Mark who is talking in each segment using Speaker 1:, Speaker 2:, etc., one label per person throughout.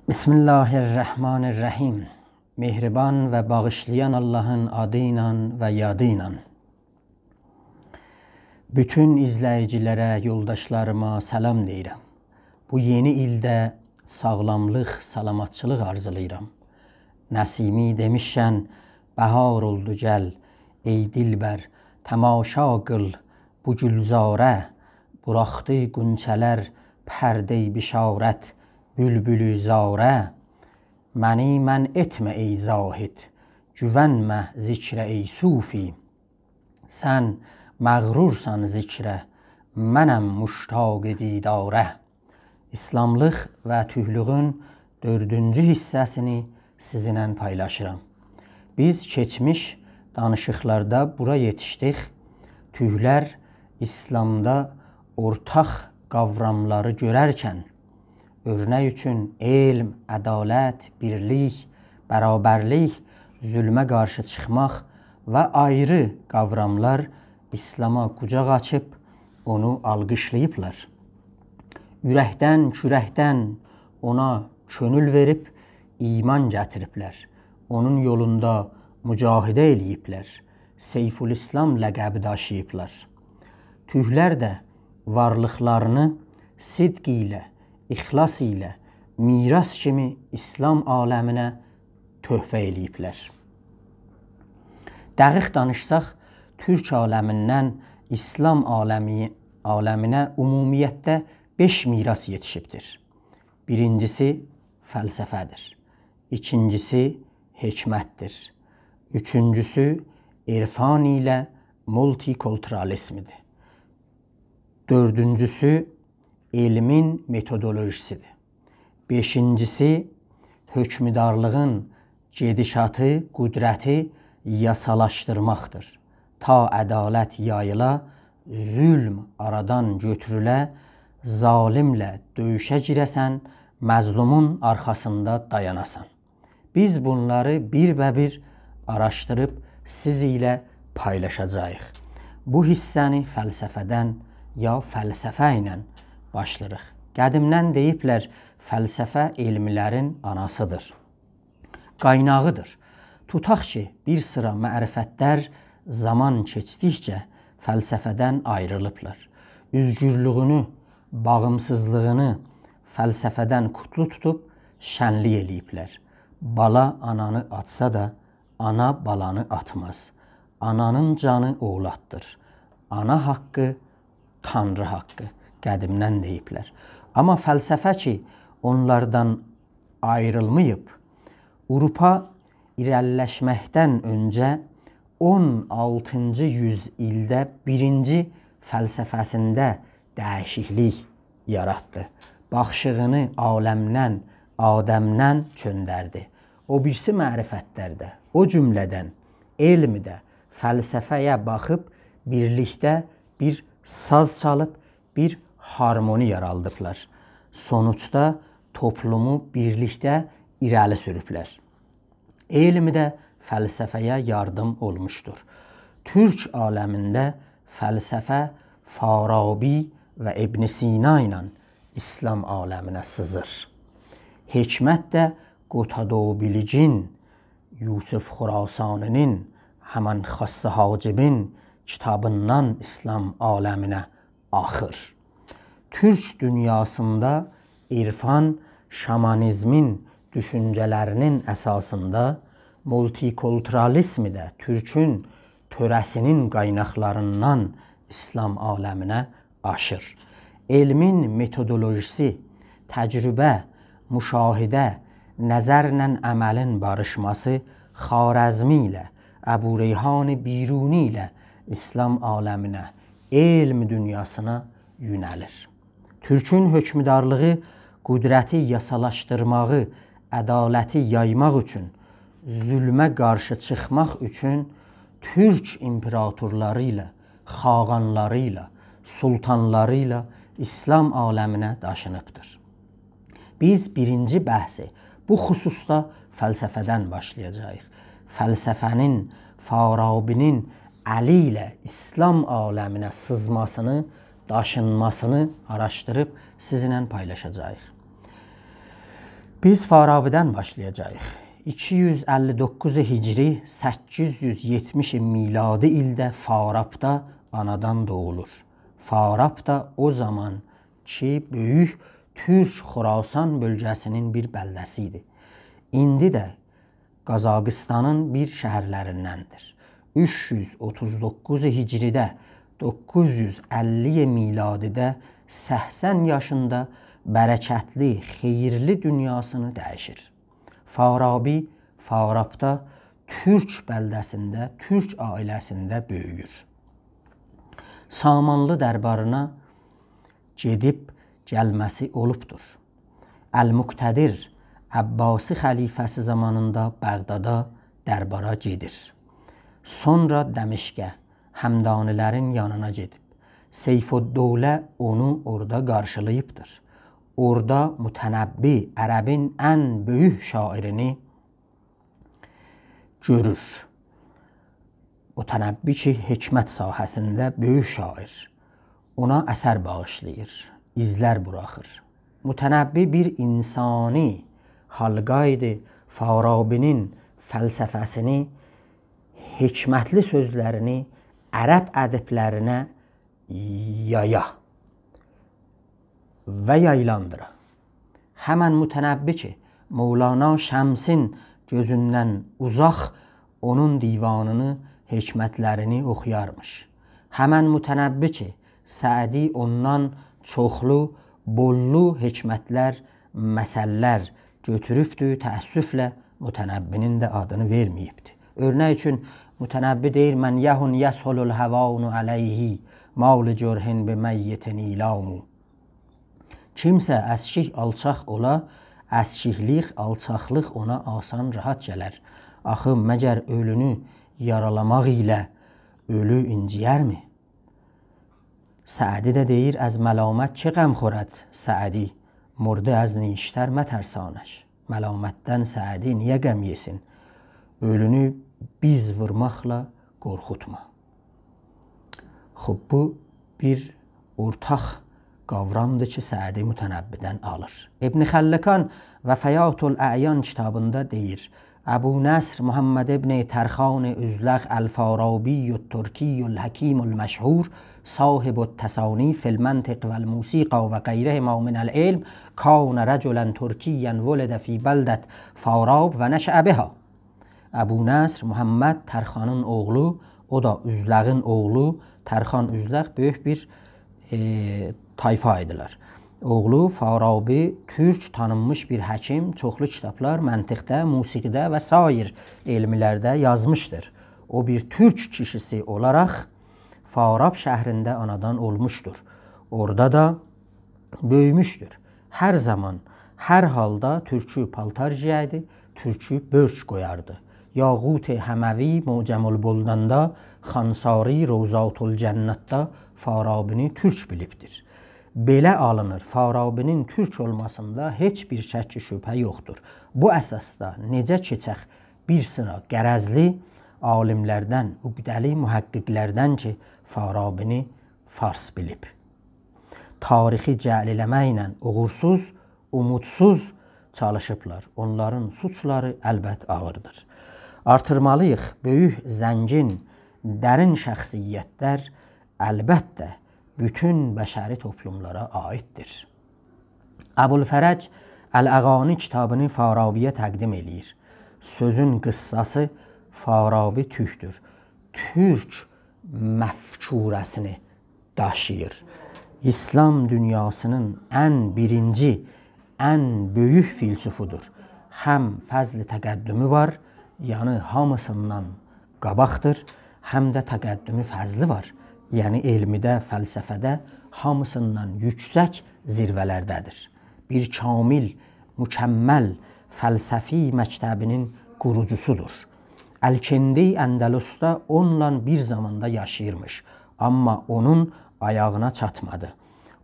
Speaker 1: Bismillahirrahmanirrahim. Mehriban ve bağışlayan Allah'ın adıyla ve yadıyla. Bütün izləyicilərə, yoldaşlarıma salam deyirəm. Bu yeni ildə sağlamlıq, salamatçılıq arzulayıram. Nəsimi demişkən, bəhar oldu gəl, ey dilbər, təmaşa qıl bu gülzarə, buraxdı qunçələr, pərdə-i bişarət, bülbülü zarə. Məni mən etmə ey zahid, güvənmə zikrə ey sufi. Sən məğrursan zikrə, mənəm muştaq didarə. İslamlıq və tühlüğün 4-cü hissəsini sizinlə paylaşıram. Biz keçmiş danışıqlarda bura yetişdik. Tühlər İslamda ortaq qavramları görərkən, örnək üçün elm, ədalət, birlik, bərabərlik, zülmə qarşı çıxmaq və ayrı qavramlar İslam'a qucaq açıb onu alqışlayıblar. Ürəkdən, kürəkdən ona könül verib iman gətiriblər. Onun yolunda mücahidə eləyiblər. Seyfül-İslam ləqəbi daşıyıblar. Tühlər də varlıqlarını sidq ilə, ixlas ilə, miras kimi İslam aləminə töhfə eləyiblər. Dəqiq danışsaq, Türk aləmindən İslam aləminə ümumiyyətdə 5 miras yetişibdir. Birincisi fəlsəfədir. İkincisi hikmətdir. Üçüncüsü irfan ilə multikulturalizmdir. Dördüncüsü elmin metodolojisidir. Beşincisi hökmdarlığın gedişatı, qüdrəti yasalaşdırmaqdır. Ta ədalət yayıla, zülm aradan götürülə, zalimlə döyüşə girəsən, məzlumun arxasında dayanasan. Biz bunları bir araşdırıb siz ilə paylaşacağıq. Bu hissəni fəlsəfədən ya fəlsəfə ilə başlayırıq. Qədimdən deyiblər, fəlsəfə elmlərin anasıdır, qaynağıdır. Tutaq ki, bir sıra mərifətlər zaman keçdikcə fəlsəfədən ayrılıblar. Üzgürlüğünü, bağımsızlığını fəlsəfədən kutlu tutub şənlik eləyiblər. Bala ananı atsa da, ana balanı atmaz. Ananın canı oğlatdır. Ana haqqı, Tanrı haqqı qədimdən deyiblər. Amma fəlsəfə ki, onlardan ayrılmayıb, Avropa irəliləşməkdən öncə 16-cı yüzildə birinci fəlsəfəsində dəyişiklik yaratdı. Baxışığını aləmdən, Adəmdən çöndərdi. O birisi mərifətlərdə, o cümlədən elmdə, fəlsəfəyə baxıb birlikdə bir saz çalıb, bir harmoni yaradıblar. Sonuçda toplumu birlikdə irəli sürüblər. Elm də fəlsəfəyə yardım olmuşdur. Türk aləmində fəlsəfə Farabi və İbn Sina ilə İslam aləminə sızır. Hikmət də Qutadobilicin, Yusuf Xurasaninin, həmən Xassı Hacibin kitabından İslam aləminə axır. Türk dünyasında irfan, şamanizmin düşüncələrinin əsasında multikulturalizmi də Türkün törəsinin qaynaqlarından İslam aləminə aşır. Elmin metodolojisi, təcrübə, müşahidə, nəzərlə əməlin barışması Xarəzmi ilə, Əbu Reyhan Biruni ilə İslam aləminə, elm dünyasına yönəlir. Türkün hökmdarlığı, qüdrəti yasalaşdırmağı, ədaləti yaymaq üçün, zülmə qarşı çıxmaq üçün Türk imperatorları ilə, xaqanları ilə, sultanları ilə İslam aləminə daşınıbdır. Biz birinci bəhsi bu xüsusda fəlsəfədən başlayacağıq. Fəlsəfənin, Farabinin əli ilə İslam aləminə sızmasını, daşınmasını araşdırıb sizinlə paylaşacağıq. Biz Farabi'dən başlayacağıq. 259 Hicri, 870 miladi ildə Farabda anadan doğulur. Farab da o zaman ki böyük Türk Xorasan bölgəsinin bir bəldəsi idi. İndi də Qazaqistanın bir şəhərlərindəndir. 339 Hicridə 950 miladidə 80 yaşında bərəkətli, xeyirli dünyasını dəyişir. Farabi Farabda Türk bəldəsində, Türk ailəsində böyüyür. Samanlı dərbarına gedib gəlməsi olubdur. Əl-Muqtədir Əbbasi xəlifəsi zamanında Bəğdada dərbara gedir. Sonra Dəmişqə, Həmdanilərin yanına gedib. Seyfuddovlə onu orada qarşılayıbdır. Orada Mütənəbbi, ərəbin ən böyük şairini görür. Mütənəbbi ki, hikmət sahəsində böyük şair. Ona əsər bağışlayır, izlər buraxır. Mütənəbbi bir insani halqa idi. Farabinin fəlsəfəsini, hikmətli sözlərini ərəb ədiblərinə yaya və yaylandıra. Həmən Mütənəbbi ki, Mevlana Şəmsin gözündən uzaq onun divanını, hikmətlərini oxuyarmış. Həmən Mütənəbbi ki, Sədi ondan çoxlu, bollu hikmətlər, məsəllər götürübdür, təəssüflə Mütənəbbinin də adını verməyibdir. Örnək üçün Mütənəbbi deyir, mən yəhun yəshulul həvanu əleyhi, mal-ı cörhin bi məyyitin ilamu. Kimsə əskik alçaq ola, əskiklik, alçaqlıq ona asan, rahat gələr. Axı, məgər ölünü yaralamaq ilə ölü inciyərmi? Səədi də deyir, əz məlamət ki qəm xorəd Səədi, murdə əz niştər mətərsanəş. Məlamətdən Səədi niyə qəm yesin? Ölünü biz vurmaqla qorxutma. Bu bir ortaq qavramdır ki, Səədi Mütənəbbidən alır. İbn Xəlləkan Vəfəyatul Əyan kitabında deyir, Əbu Nəsr Muhammed ibn Tərxan Üzləq Əl-Farabiyyü Türkiyyül Həkimül Məşhur صاحب التصانیف فی المنطق و الموسیقى و غیرهما من العلم کان رجلا ترکیا ولد فی بلدة فاراب و نشأ بها. Əbu Nəsr Muhammed Tərxanın oğlu, o da Üzləğin oğlu. Tərxan Üzləq böyük bir tayfa idilər. Oğlu Farabi türk tanınmış bir həkim, çoxlu kitablar məntiqdə, musiqidə və sair elmlərdə yazmışdır. O bir türk kişisi olaraq Farab şəhrində anadan olmuşdur. Orada da böyümüşdür. Hər zaman, hər halda türkü paltar giyərdi, türkü börç qoyardı. Yağut-i Həməvi Mucəmül Buldanda, Xansari Rovzatul Cənnətdə Farabini türk bilibdir. Belə alınır, Farabinin türk olmasında heç bir şəkk şübhə yoxdur. Bu əsasda necə keçək bir sıra qərəzli alimlərdən, uqdəli mühəqqiqlərdən ki, Farabini fars bilib. Tarixi cəliləməklə uğursuz, umudsuz çalışıblar. Onların suçları əlbət ağırdır. Artırmalıyıq, böyük, zəngin, dərin şəxsiyyətlər əlbəttə bütün bəşəri toplumlara aiddir. Əbulfərəc Əl-Əğani kitabını Farabiyə təqdim eləyir. Sözün qıssası Farabi türkdür. Türk məfkurəsini daşıyır. İslam dünyasının ən birinci, ən böyük filsufudur. Həm fəzl-i təqəddümü var, yəni hamısından qabaqdır, həm də təqəddümü fəzli var. Yəni elmidə, fəlsəfədə hamısından yüksək zirvələrdədir. Bir kamil, mükəmməl fəlsəfi məktəbinin qurucusudur. Əl-Kindi Əndəlusda onunla bir zamanda yaşayırmış. Amma onun ayağına çatmadı.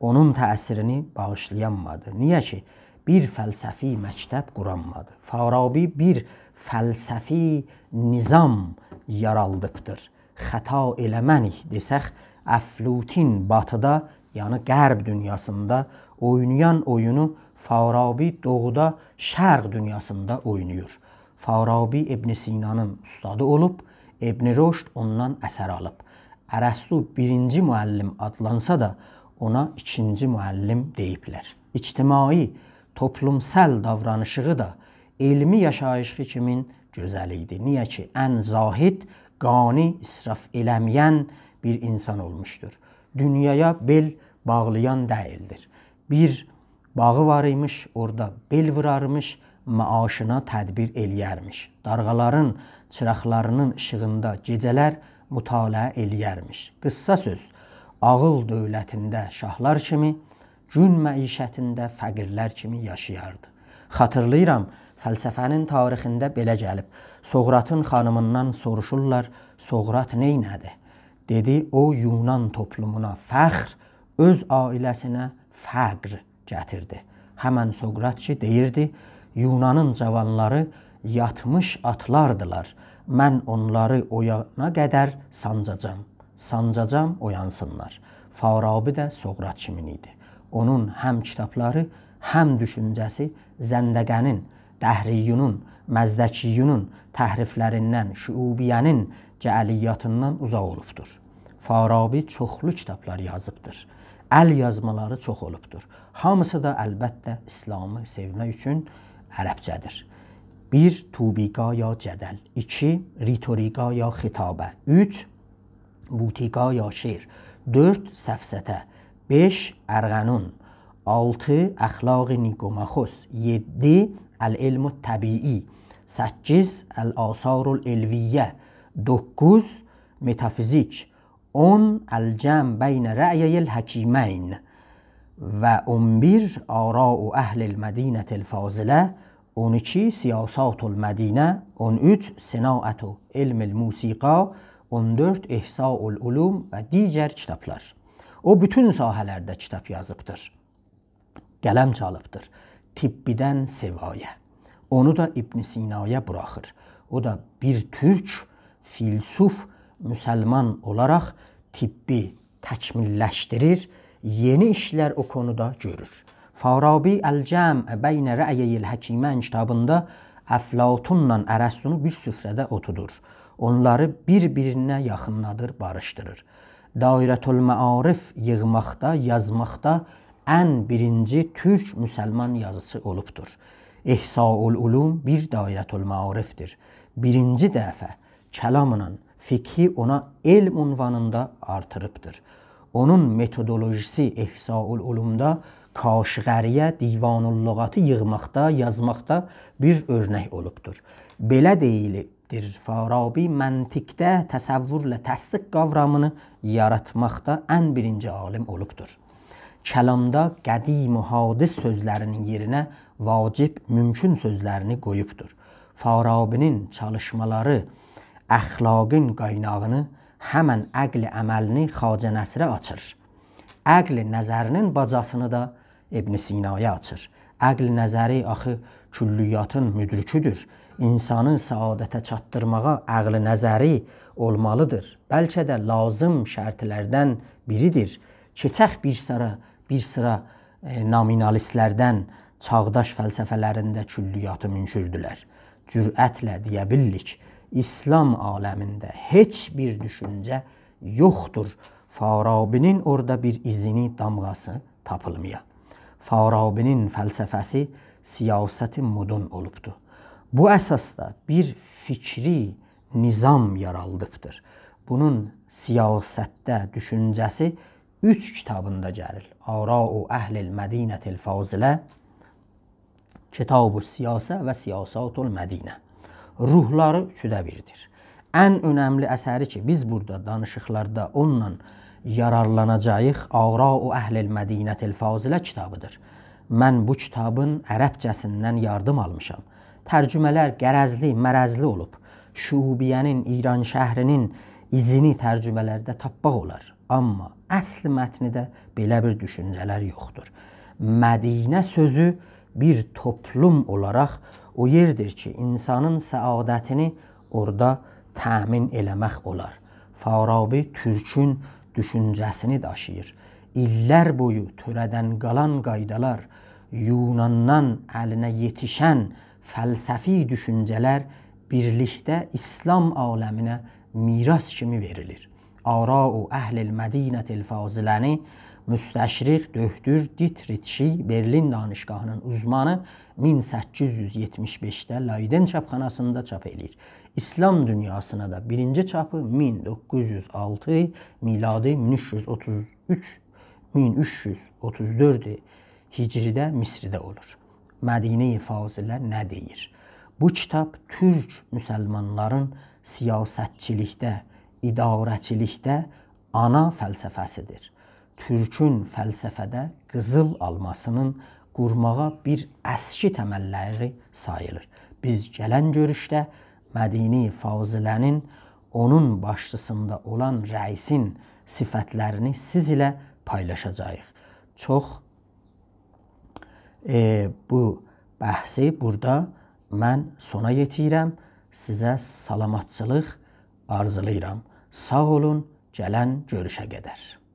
Speaker 1: Onun təsirini bağışlayanmadı. Niyə ki? Bir fəlsəfi məktəb quranmadı. Farabi bir fəlsəfi nizam yaraldıbdır. Xəta eləmənik desək, Əflutin batıda, yəni qərb dünyasında oynayan oyunu Farabi doğuda şərq dünyasında oynayır. Farabi İbn Sina'nın ustadı olub, İbn Rüşd ondan əsər alıb. Ərəstu birinci müəllim adlansa da ona ikinci müəllim deyiblər. İctimai, toplumsal davranışığı da elmi yaşayışı kimin gözəl idi. Niyə ki, ən zahid, qani, israf eləməyən bir insan olmuşdur. Dünyaya bel bağlayan değildir. Bir bağı var imiş, orada bel vurarmış, maaşına tədbir eləyərmiş. Darğaların çıraqlarının ışığında gecələr mütaliə eləyərmiş. Qıssa söz, ağıl dövlətində şahlar kimi, gün məişətində fəqirlər kimi yaşayardı. Xatırlayıram, fəlsəfənin tarixində belə gəlib. Soqratın xanımından soruşurlar, Soqrat neynədi? Dedi, o Yunan toplumuna fəxr, öz ailəsinə fəqr gətirdi. Həmən Soqrat ki, deyirdi, Yunanın cavanları yatmış atlardılar. Mən onları oyana qədər sancacam. Sancacam, oyansınlar. Farabi də Soqrat kimin idi. Onun həm kitabları, həm düşüncəsi Zəndəqənin, Dəhriyunun, Məzdəkiyunun təhriflərindən, Şüubiyyənin cəaliyyatından uzaq olubdur. Farabi çoxlu kitablar yazıbdır. Əl yazmaları çox olubdur. Hamısı da əlbəttə İslamı sevmək üçün ərəbcədir. 1. Tubiqa ya cədəl. 2. Ritorika ya xitabə. 3. Butiqa ya şeir. 4. Səfsətə. 5. Ərğənun. 6. Əxlaq-ı Nikomaxos. 7. Əl-ilmu təbii. 8. Əl-asarul elviyyə. 9. Metafizik. 10. Əl-cəm beyn rə'yəl həkiməyn. Və 11. Ara'u əhlil mədinətil fazilə. 12. Siyasatul mədinə. 13. Sinaətu ilmil musiqa. 14. İhsaul ulum və digər kitablar. O bütün sahələrdə kitab yazıbdır. Qələm çalıbdır. Tibbidən sevaya. Onu da İbn Sina'ya buraxır. O da bir türk, filsuf, müsəlman olaraq tibbi təkmilləşdirir, yeni işlər o konuda görür. Farabi Əl-Cəm beyn rə'yəl həkimən kitabında Əflatunla Ərəstunu bir süfrədə otudur. Onları bir-birinə yaxınladır, barışdırır. Dairətul Məarif yığmaqda, yazmaqda ən birinci türk müsəlman yazıcı olubdur. İhsaul ulum bir Dairətul Məarifdir. Birinci dəfə kəlamla fikhi ona elm unvanında artırıbdır. Onun metodolojisi İhsaul ulumda Kaşğəriyə divanul lüğatı yığmaqda, yazmaqda bir örnək olubdur. Belə deyildir, Farabi məntiqdə təsəvvürlə təsdiq qavramını yaratmaqda ən birinci alim olubdur. Kəlamda qədim hadis sözlərinin yerinə vacib, mümkün sözlərini qoyubdur. Farabinin çalışmaları əxlaqın qaynağını, həmən əqli əməlini Xacə Nəsrə açır. Əqli nəzərinin bacasını da İbn Sina'ya açır. Əqli nəzəri axı küllüyyatın müdriküdür. İnsanı saadətə çatdırmağa əqli nəzəri olmalıdır. Bəlkə də lazım şərtlərdən biridir. Keçək bir sıra nominalistlərdən çağdaş fəlsəfələrində küllüyyatı münşürdülər. Cürətlə deyə bildik, İslam aləmində heç bir düşüncə yoxdur. Farabinin orada bir izini, damğası tapılmaya. Farabinin fəlsəfəsi siyasəti modun olubdur. Bu əsasda bir fikri nizam yaraldıbdır. Bunun siyasətdə düşüncəsi 3 kitabında gəlir. Ara'u əhlil mədinətil fazilə, Kitab-ı Siyasə və Siyasatul Mədinə. Ruhları 3-də 1-dir. Ən önəmli əsəri ki, biz burada danışıqlarda onunla yararlanacağıq, Ara'u əhlil mədinətil fazilə kitabıdır. Mən bu kitabın ərəbcəsindən yardım almışam. Tərcümələr qərəzli, mərəzli olub. Şuubiyyənin, İran şəhrinin izini tərcümələrdə tapmaq olar. Amma əsl mətnidə belə bir düşüncələr yoxdur. Mədinə sözü bir toplum olaraq o yerdir ki, insanın səadətini orada təmin eləmək olar. Farabi türkün düşüncəsini daşıyır. İllər boyu törədən qalan qaydalar, Yunandan əlinə yetişən fəlsəfi düşüncələr birlikdə İslam aləminə miras kimi verilir. Arau əhlil mədinətil faziləni müstəşriq Döhdür Ditritşi Berlin danışgahının uzmanı 1875-də Leiden çapxanasında çap edir. İslam dünyasına da birinci çapı 1906, miladi 1334 Hicridə Misridə olur. Mədinə-i Fazilə nə deyir? Bu kitab Türk müsəlmanların siyasətçilikdə, idarəçilikdə ana fəlsəfəsidir. Türkün fəlsəfədə qızıl almasının qurmağa bir əski təməlləri sayılır. Biz gələn görüşdə Mədinə-i Fazilənin onun başçısında olan rəisin sifətlərini siz ilə paylaşacağıq. Çox bu bəhsi burada mən sona yetirəm. Sizə salamatçılıq arzulayıram. Sağ olun, gələn görüşə qədər.